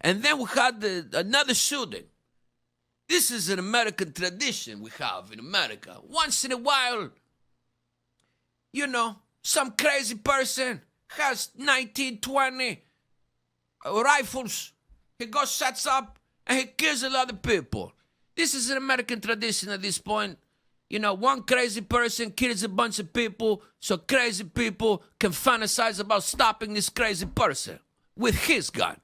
And then we had another shooting. This is an American tradition we have in America. Once in a while, some crazy person has 19, 20 rifles. He goes, sets up, and he kills a lot of people. This is an American tradition at this point. One crazy person kills a bunch of people, so crazy people can fantasize about stopping this crazy person with his gun.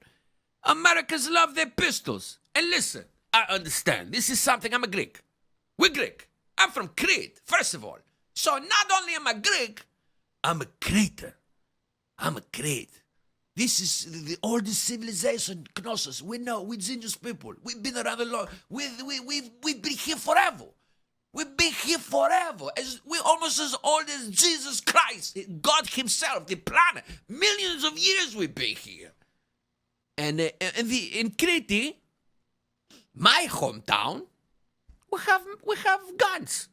Americans love their pistols. And listen, I understand. This is something. I'm a Greek. We're Greek. I'm from Crete, first of all. So not only am I Greek, I'm a Cretan. I'm a Crete. This is the oldest civilization, Knossos. We know, we're genius people. We've been around a lot. We've been here forever. We've been here forever. We're almost as old as Jesus Christ, God himself, the planet. Millions of years we've been here. And in Crete, my hometown, we have guns.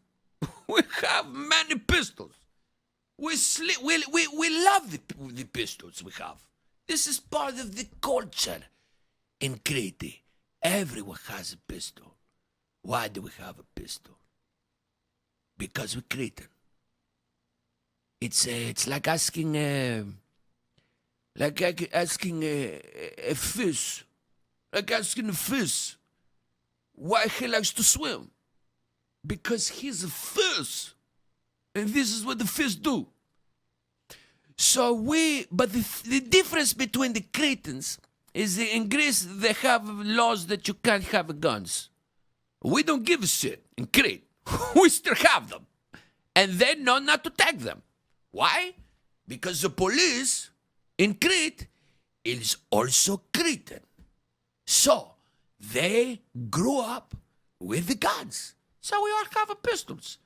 We have many pistols. We love the pistols we have. This is part of the culture in Crete. Everyone has a pistol. Why do we have a pistol? Because we're Cretan. It's like asking a fish, why he likes to swim. Because he's a fish. And this is what the fish do. But the difference between the Cretans is in Greece they have laws that you can't have guns. We don't give a shit in Crete. We still have them. And they know not to take them. Why? Because the police in Crete is also Cretan. So they grew up with the guns. So we all have pistols.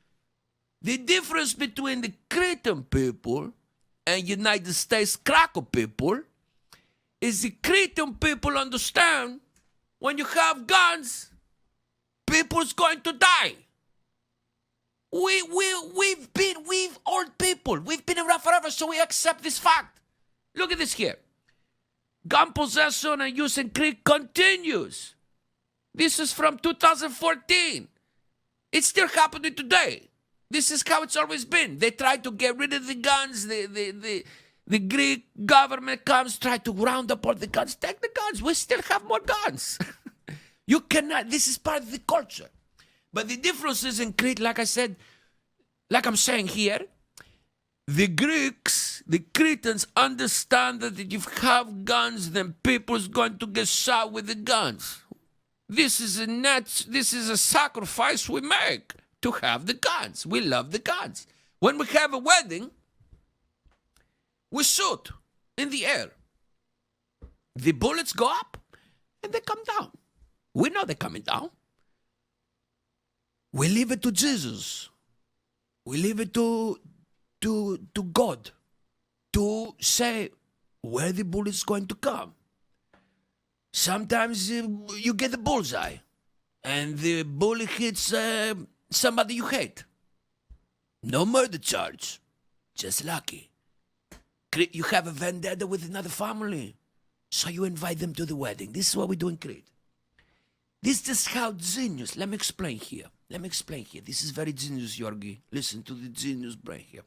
The difference between the Cretan people and United States cracker people is the Cretan people understand when you have guns, people's going to die. We've old people. We've been around forever, so we accept this fact. Look at this here. Gun possession and use in Crete continues. This is from 2014. It's still happening today. This is how it's always been. They try to get rid of the guns. The Greek government comes, try to round up all the guns. Take the guns. We still have more guns. You cannot. This is part of the culture. But the difference is in Crete, like I said, like I'm saying here, the Greeks, the Cretans understand that if you have guns, then people's going to get shot with the guns. This is a sacrifice we make to have the guns. We love the guns. When we have a wedding, we shoot in the air. The bullets go up and they come down. We know they're coming down. We leave it to Jesus. We leave it to God to say where the bullet is going to come. Sometimes you get the bullseye and the bullet hits somebody you hate. No murder charge. Just lucky. You have a vendetta with another family, so you invite them to the wedding. This is what we do in Crete. This is how genius. Let me explain here. This is very genius, Yorgi. Listen to the genius brain here.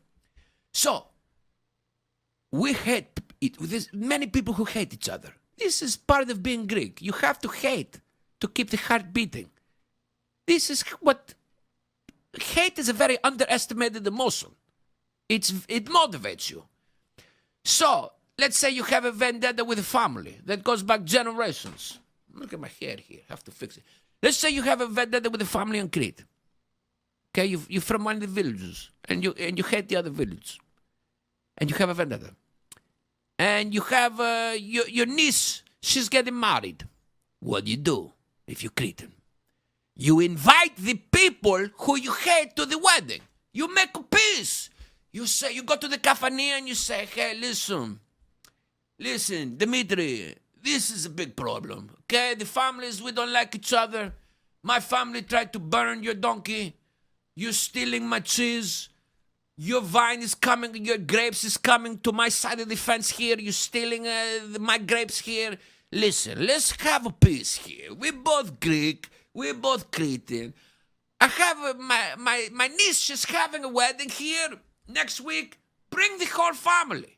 So, we hate it. There's many people who hate each other. This is part of being Greek. You have to hate to keep the heart beating. This is what... Hate is a very underestimated emotion. It motivates you. So, let's say you have a vendetta with a family that goes back generations. Look at my hair here. I have to fix it. Let's say you have a vendetta with a family in Crete. Okay, you're from one of the villages, and you hate the other village, and you have a vendetta. And you have your niece, she's getting married. What do you do if you're Cretan? You invite the people who you hate to the wedding. You make a peace. You go to the kafania and you say, hey, listen, Dimitri, this is a big problem, okay? The families, we don't like each other. My family tried to burn your donkey. You're stealing my cheese. Your vine is coming, your grapes is coming to my side of the fence here. You're stealing my grapes here. listen, let's have a peace here. We're both Greek, we're both Cretan. I have my niece, she's having a wedding here next week. Bring the whole family.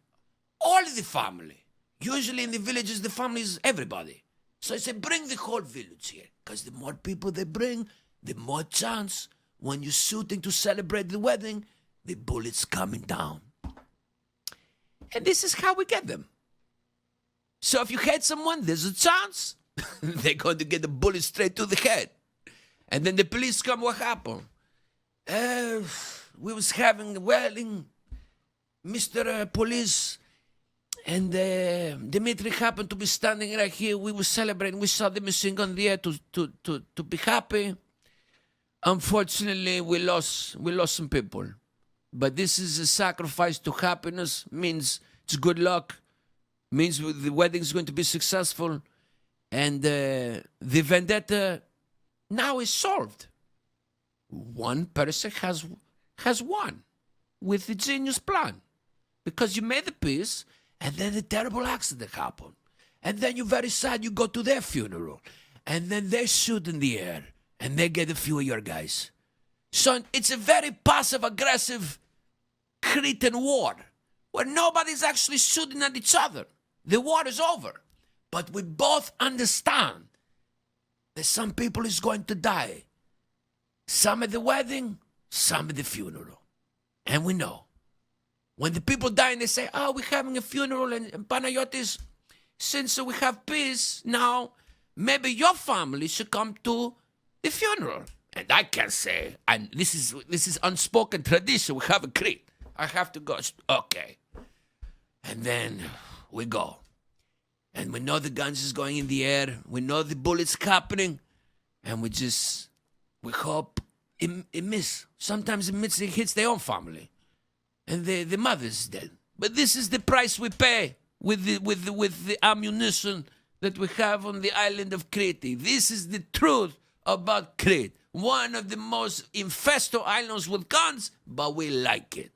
All the family. Usually in the villages, the family is everybody. So I said, bring the whole village here. Because the more people they bring, the more chance when you're shooting to celebrate the wedding, the bullets coming down. And this is how we get them. So if you hate someone, there's a chance they're going to get the bullet straight to the head. And then the police come, what happened? We was having a wedding, Mr. Police, and Dimitri happened to be standing right here. We were celebrating. We saw the machine gun there to be happy. Unfortunately, we lost some people. But this is a sacrifice to happiness. Means it's good luck. Means the wedding is going to be successful. And the vendetta now is solved. One person has won with the genius plan. Because you made the peace, and then a terrible accident happened. And then you're very sad, you go to their funeral. And then they shoot in the air, and they get a few of your guys. So it's a very passive-aggressive Cretan war, where nobody's actually shooting at each other. The war is over. But we both understand that some people is going to die. Some at the wedding, some at the funeral. And we know. When the people die and they say, oh, we're having a funeral and Panayotis, since we have peace now, maybe your family should come to the funeral. And I can say, and this is unspoken tradition, we have a Crete. I have to go, okay. And then we go. And we know the guns is going in the air. We know the bullets happening. And we hope it miss. Sometimes it hits their own family. And the mother's dead. But this is the price we pay with the ammunition that we have on the island of Crete. This is the truth about Crete. One of the most infested islands with guns, but we like it.